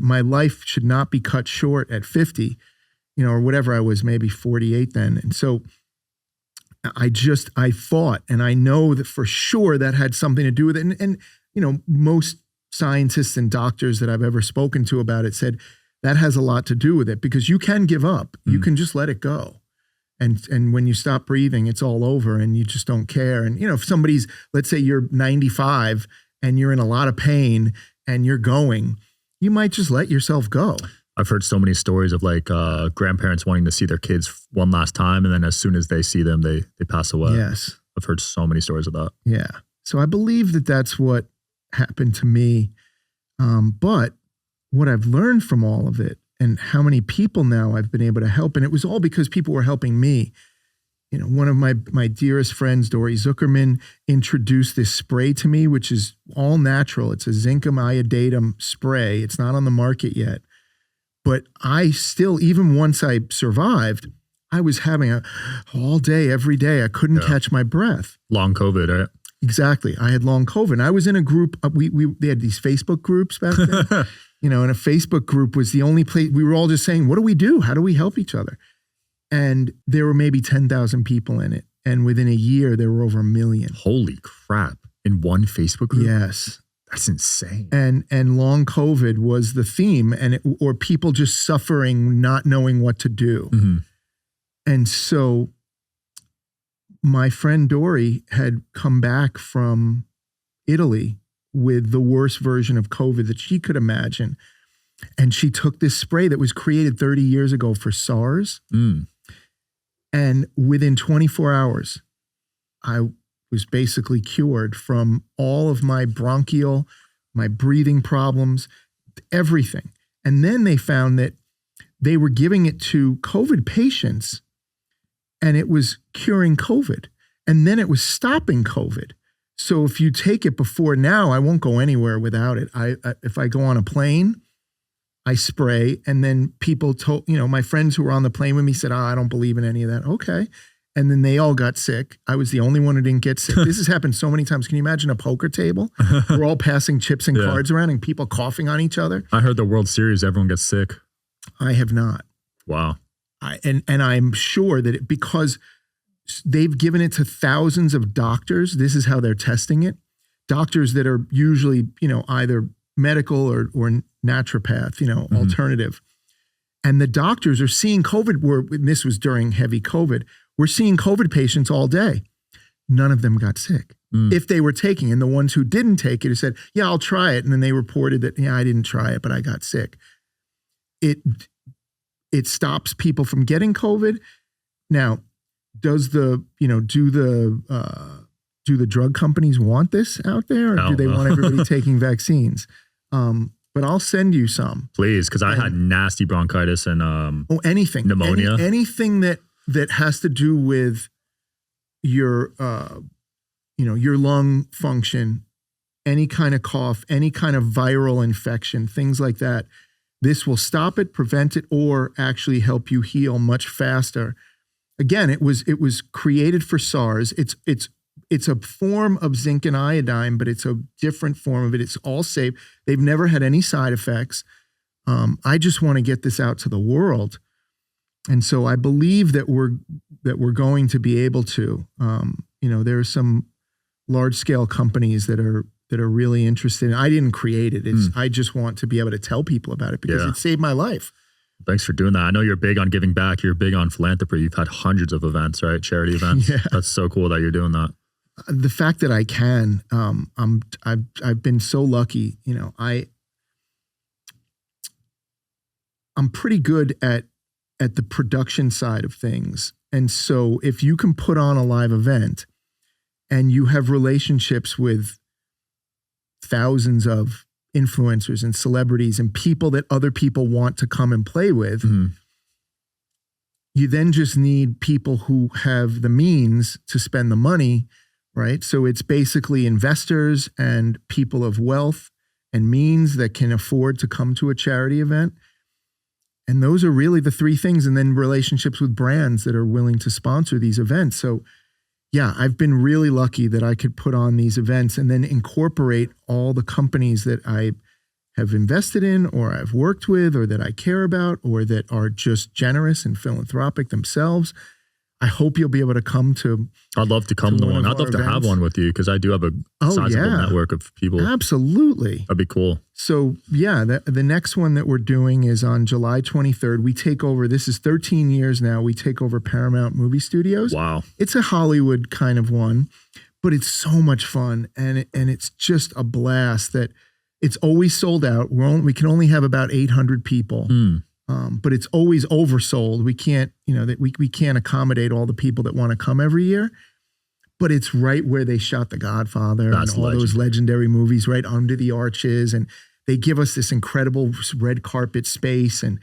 My life should not be cut short at 50, or whatever I was, maybe 48 then. And so I fought, and I know that for sure that had something to do with it. And most scientists and doctors that I've ever spoken to about it said that has a lot to do with it, because you can give up. You can just let it go. And when you stop breathing, it's all over and you just don't care. And, if somebody's, let's say you're 95 and you're in a lot of pain and you're going, you might just let yourself go. I've heard so many stories of like grandparents wanting to see their kids one last time. And then as soon as they see them, they pass away. Yes. I've heard so many stories of that. Yeah. So I believe that that's what happened to me. But what I've learned from all of it and how many people now I've been able to help, and it was all because people were helping me. One of my dearest friends, Dory Zuckerman, introduced this spray to me, which is all natural. It's a Zinc Iodatum spray. It's not on the market yet. But I still, even once I survived, I was having all day, every day. I couldn't catch my breath. Long COVID, right? Exactly. I had long COVID. And I was in a group. They had these Facebook groups back then. And a Facebook group was the only place. We were all just saying, what do we do? How do we help each other? And there were maybe 10,000 people in it. And within a year, there were over 1 million. Holy crap. In one Facebook group? Yes. That's insane. And long COVID was the theme, or people just suffering, not knowing what to do. Mm-hmm. And so my friend Dory had come back from Italy with the worst version of COVID that she could imagine. And she took this spray that was created 30 years ago for SARS. And within 24 hours, I was basically cured from all of my bronchial, my breathing problems, everything. And then they found that they were giving it to COVID patients and it was curing COVID. And then it was stopping COVID. So if you take it before now, I won't go anywhere without it. If I go on a plane, I spray, and then people told, my friends who were on the plane with me said, I don't believe in any of that. Okay. And then they all got sick. I was the only one who didn't get sick. This has happened so many times. Can you imagine a poker table? We're all passing chips and cards around and people coughing on each other. I heard the World Series, everyone gets sick. I have not. Wow. And I'm sure that because they've given it to thousands of doctors, this is how they're testing it. Doctors that are usually, either medical or naturopath, alternative. And the doctors are seeing COVID, and this was during heavy COVID, we're seeing COVID patients all day. None of them got sick. If they were taking, and the ones who didn't take it said, yeah, I'll try it. And then they reported that, I didn't try it, but I got sick. It stops people from getting COVID. Now, does do the drug companies want this out there, or do they want everybody taking vaccines? But I'll send you some. Please, because I had nasty bronchitis and anything. Pneumonia. Anything that has to do with your lung function, any kind of cough, any kind of viral infection, things like that. This will stop it, prevent it, or actually help you heal much faster. Again, it was created for SARS. It's a form of zinc and iodine, but it's a different form of it. It's all safe. They've never had any side effects. I just want to get this out to the world. And so I believe that we're going to be able to. There are some large scale companies that are really interested. I didn't create it. I just want to be able to tell people about it because it saved my life. Thanks for doing that. I know you're big on giving back. You're big on philanthropy. You've had hundreds of events, right? Charity events. Yeah. That's so cool that you're doing that. The fact that I can, I've been so lucky. I'm pretty good at the production side of things. And so if you can put on a live event and you have relationships with thousands of influencers and celebrities and people that other people want to come and play with, you then just need people who have the means to spend the money, right? So it's basically investors and people of wealth and means that can afford to come to a charity event. And those are really the three things. And then relationships with brands that are willing to sponsor these events. So yeah, I've been really lucky that I could put on these events and then incorporate all the companies that I have invested in or I've worked with or that I care about or that are just generous and philanthropic themselves. I hope you'll be able to come to. I'd love to come to one. I'd love to have one with you because I do have a sizable network of people. Absolutely. That'd be cool. So yeah, the next one that we're doing is on July 23rd. We take over, this is 13 years now, we take over Paramount Movie Studios. Wow. It's a Hollywood kind of one, but it's so much fun. And it's just a blast that it's always sold out. We can only have about 800 people. But it's always oversold. We can't, we can't accommodate all the people that want to come every year. But it's right where they shot The Godfather and all those legendary movies, right under the arches. And they give us this incredible red carpet space. And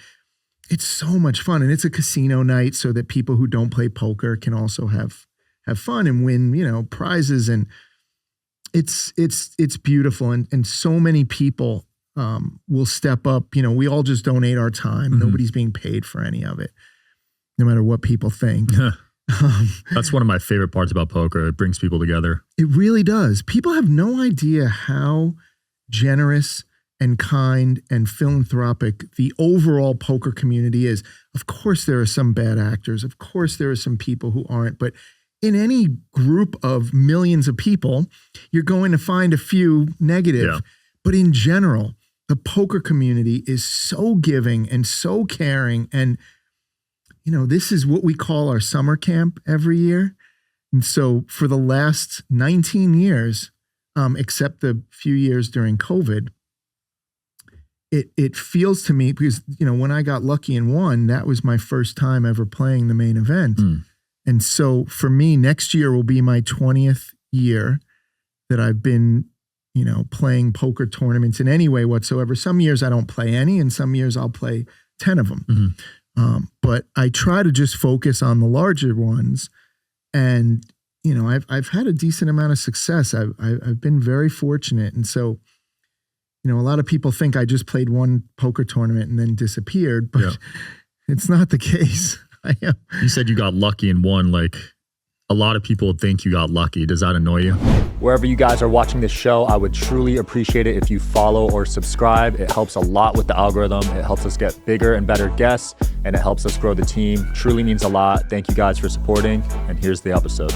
it's so much fun. And it's a casino night so that people who don't play poker can also have fun and win, prizes. And it's beautiful. And so many people will step up. We all just donate our time. Nobody's being paid for any of it, no matter what people think. That's one of my favorite parts about poker. It brings people together. It really does. People have no idea how generous and kind and philanthropic the overall poker community is. Of course, there are some bad actors. Of course, there are some people who aren't. But in any group of millions of people, you're going to find a few negative. Yeah. But in general, the poker community is so giving and so caring. And, this is what we call our summer camp every year. And so for the last 19 years, except the few years during COVID, it feels to me, because, when I got lucky and won, that was my first time ever playing the main event. And so for me, next year will be my 20th year that I've been playing poker tournaments in any way whatsoever. Some years I don't play any, and some years I'll play 10 of them. But I try to just focus on the larger ones. And, I've had a decent amount of success. I've been very fortunate. And so, a lot of people think I just played one poker tournament and then disappeared, but it's not the case. You said you got lucky and won. Like, a lot of people think you got lucky. Does that annoy you? Wherever you guys are watching this show, I would truly appreciate it if you follow or subscribe. It helps a lot with the algorithm. It helps us get bigger and better guests, and it helps us grow the team. Truly means a lot. Thank you guys for supporting, and here's the episode.